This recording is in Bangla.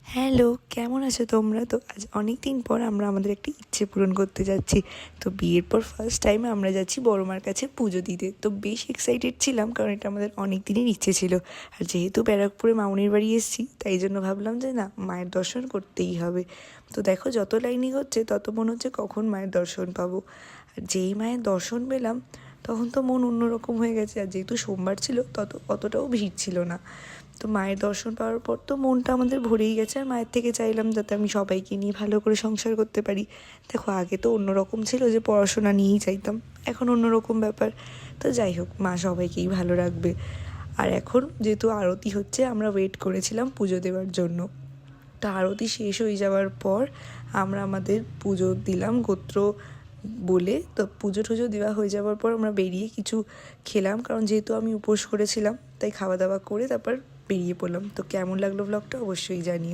হ্যালো, কেমন আছো তোমরা? তো আজ অনেক দিন পর আমরা আমাদের একটা ইচ্ছে পূরণ করতে যাচ্ছি। তো বিয়ের পর ফার্স্ট টাইম আমরা যাচ্ছি বড় মার কাছে পুজো দিতে। তো বেশ এক্সাইটেড ছিলাম, কারণ এটা আমাদের অনেক দিনের ইচ্ছে ছিল। আর যেহেতু ব্যারাকপুরে মামুনির বাড়ি এসেছি, তাই জন্য ভাবলাম যে না, মায়ের দর্শন করতেই হবে। তো দেখো, যত লাইনই হচ্ছে তত মনে হচ্ছে কখন মায়ের দর্শন পাবো। আর যেই মায়ের দর্শন পেলাম, তখন তো মন অন্যরকম হয়ে গেছে। আর যেহেতু সোমবার ছিল, অতটাও ভিড় ছিল না। তো মায়ের দর্শন পাওয়ার পর তো মনটা আমাদের ভরেই গেছে। আর মায়ের থেকে চাইলাম যাতে আমি সবাইকে নিয়ে ভালো করে সংসার করতে পারি। দেখো, আগে তো অন্যরকম ছিল যে পড়াশোনা নিয়েই চাইতাম, এখন অন্যরকম ব্যাপার। তো যাই হোক, মা সবাইকেই ভালো রাখবে। আর এখন যেহেতু আরতি হচ্ছে, আমরা ওয়েট করেছিলাম পুজো দেওয়ার জন্য। তো আরতি শেষ হয়ে যাওয়ার পর আমরা আমাদের পুজো দিলাম গোত্র বলে। তো পুজো টুজো দেওয়া হয়ে যাওয়ার পর আমরা বেরিয়ে কিছু খেলাম, কারণ যেহেতু আমি উপোস করেছিলাম, তাই খাওয়া দাওয়া করে তারপর বেরিয়ে পড়লাম। তো কেমন লাগলো ব্লগটা অবশ্যই জানিও।